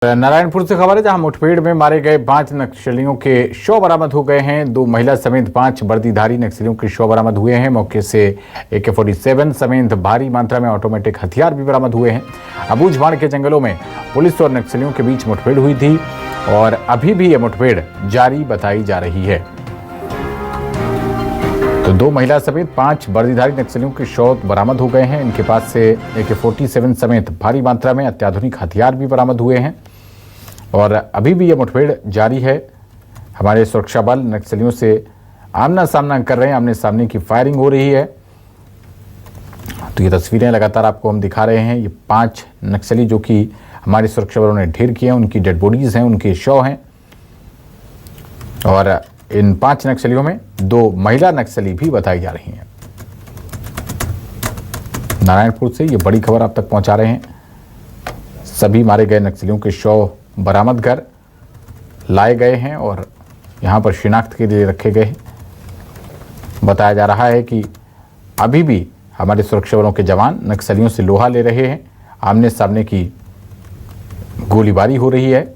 नारायणपुर से खबर है, जहां मुठभेड़ में मारे गए 5 नक्सलियों के शव बरामद हो गए हैं। 2 महिला समेत 5 वर्दीधारी नक्सलियों के शव बरामद हुए हैं। मौके से AK-47 समेत भारी मात्रा में ऑटोमेटिक हथियार भी बरामद हुए हैं। अबूझमाड़ के जंगलों में पुलिस और नक्सलियों के बीच मुठभेड़ हुई थी और अभी भी ये मुठभेड़ जारी बताई जा रही है। तो 2 महिला समेत 5 वर्दीधारी नक्सलियों के शव बरामद हो गए हैं। इनके पास से AK-47 समेत भारी मात्रा में अत्याधुनिक हथियार भी बरामद हुए हैं और अभी भी ये मुठभेड़ जारी है। हमारे सुरक्षा बल नक्सलियों से आमना सामना कर रहे हैं, आमने सामने की फायरिंग हो रही है। तो ये तस्वीरें लगातार आपको हम दिखा रहे हैं। ये 5 नक्सली जो कि हमारे सुरक्षा बलों ने ढेर किए हैं, उनकी डेड बॉडीज हैं, उनके शव हैं और इन 5 नक्सलियों में 2 महिला नक्सली भी बताई जा रही हैं। नारायणपुर से ये बड़ी खबर आप तक पहुंचा रहे हैं। सभी मारे गए नक्सलियों के शव बरामद कर लाए गए हैं और यहां पर शिनाख्त के लिए रखे गए हैं। बताया जा रहा है कि अभी भी हमारे सुरक्षा बलों के जवान नक्सलियों से लोहा ले रहे हैं। आमने सामने की गोलीबारी हो रही है।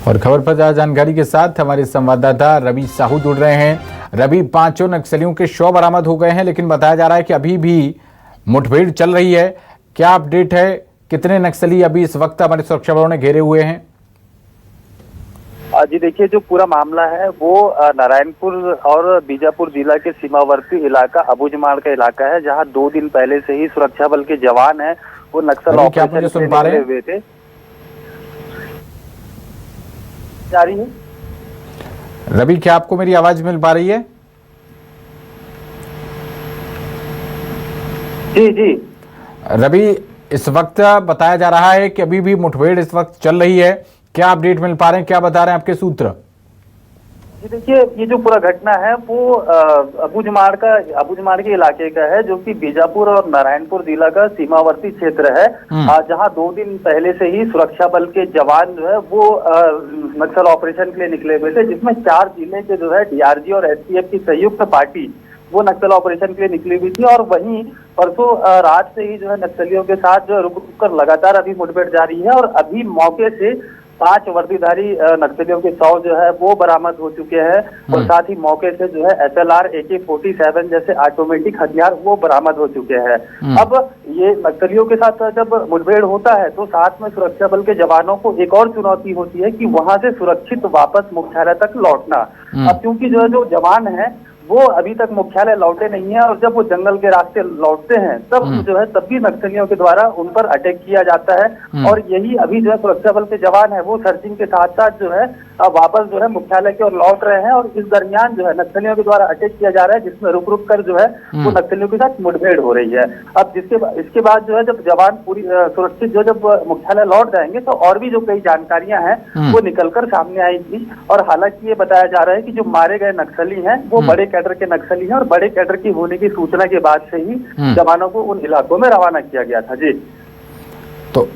और खबर पर ज्यादा जानकारी के साथ हमारे संवाददाता रवि साहू जुड़ रहे हैं। रवि, 5 नक्सलियों के शव बरामद हो गए हैं, लेकिन बताया जा रहा है कि अभी भी मुठभेड़ चल रही है। क्या अपडेट है? कितने नक्सली अभी इस वक्त हमारे सुरक्षा बलों ने घेरे हुए हैं? जी देखिए, जो पूरा मामला है वो नारायणपुर और बीजापुर जिला के सीमावर्ती इलाका अबूझमाड़ का इलाका है, जहां 2 दिन पहले से ही सुरक्षा बल के जवान हैं वो नक्सल ऑपरेशन सुन पा रहे हुए थे। जारी है रवि, क्या आपको मेरी आवाज मिल पा रही है? जी जी रवि, इस वक्त बताया जा रहा है कि अभी भी मुठभेड़ इस वक्त चल रही है। क्या अपडेट मिल पा रहे हैं? क्या बता रहे हैं आपके सूत्र? जी देखिए, ये जो पूरा घटना है वो अबूझमाड़ के इलाके का है, जो कि बीजापुर और नारायणपुर जिला का सीमावर्ती क्षेत्र है, जहां 2 दिन पहले से ही सुरक्षा बल के जवान जो है वो नक्सल ऑपरेशन के लिए निकले हुए थे, जिसमें 4 जिले के जो है DRG और STF की संयुक्त पार्टी वो नक्सल ऑपरेशन के लिए निकली हुई थी। और वहीं परसों रात से ही जो है नक्सलियों के साथ जो रुक रुक कर लगातार अभी मुठभेड़ जारी है और अभी मौके से 5 वर्दीधारी नक्सलियों के शव जो है वो बरामद हो चुके हैं और साथ ही मौके से जो है SLR AK-47 जैसे ऑटोमेटिक हथियार वो बरामद हो चुके हैं। अब ये नक्सलियों के साथ जब मुठभेड़ होता है तो साथ में सुरक्षा बल के जवानों को एक और चुनौती होती है कि वहां से सुरक्षित वापस मुख्यालय तक लौटना। अब क्योंकि जो जवान है वो अभी तक मुख्यालय लौटे नहीं है और जब वो जंगल के रास्ते लौटते हैं तब जो है तब भी नक्सलियों के द्वारा उन पर अटैक किया जाता है और यही अभी जो है सुरक्षा बल के जवान है वो सर्चिंग के साथ साथ जो है वापस जो है मुख्यालय की ओर लौट रहे हैं और इस दरमियान जो है नक्सलियों के द्वारा अटैक किया जा रहा है, जिसमें रुक रुक कर जो है वो नक्सलियों के साथ मुठभेड़ हो रही है। अब इसके बाद जो है जब जवान पूरी सुरक्षित जो जब मुख्यालय लौट जाएंगे तो और भी जो कई जानकारियां हैं वो निकलकर सामने आएंगी। और हालांकि ये बताया जा रहा है कि जो मारे गए नक्सली हैं वो बड़े कैडर के नक्सली हैं और बड़े कैडर की होने की सूचना के बाद से ही जवानों को उन इलाकों में रवाना किया गया था। जी, तो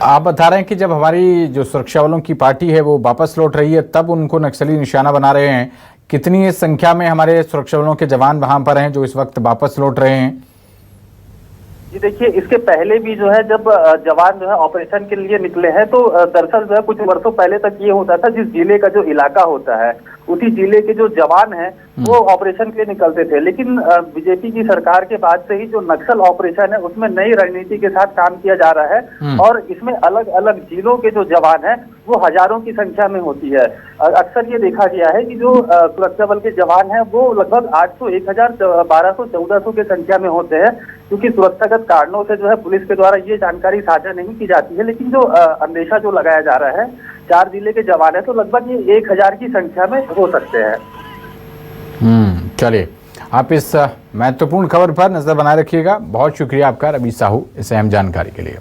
आप बता रहे हैं कि जब हमारी जो सुरक्षा बलों की पार्टी है वो वापस लौट रही है तब उनको नक्सली निशाना बना रहे हैं। कितनी संख्या में हमारे सुरक्षा बलों के जवान वहां पर हैं जो इस वक्त वापस लौट रहे हैं? जी देखिए, इसके पहले भी जो है जब जवान जो है ऑपरेशन के लिए निकले हैं तो दरअसल जो है कुछ वर्षों पहले तक ये होता था, जिस जिले का जो इलाका होता है उसी जिले के जो जवान हैं वो ऑपरेशन के लिए निकलते थे। लेकिन बीजेपी की सरकार के बाद से ही जो नक्सल ऑपरेशन है उसमें नई रणनीति के साथ काम किया जा रहा है और इसमें अलग अलग जिलों के जो जवान हैं वो हजारों की संख्या में होती है। अक्सर ये देखा गया है कि जो सुरक्षा बल के जवान हैं वो लगभग 800, 1000, 1200, 1400 की संख्या में होते हैं, क्योंकि सुरक्षागत कारणों से जो है पुलिस के द्वारा ये जानकारी साझा नहीं की जाती है। लेकिन जो अंदेशा जो लगाया जा रहा है 4 जिले के जवान है तो लगभग ये 1000 की संख्या में हो सकते हैं। चलिए, आप इस महत्वपूर्ण खबर पर नजर बनाए रखिएगा। बहुत शुक्रिया आपका रवि साहू इस अहम जानकारी के लिए।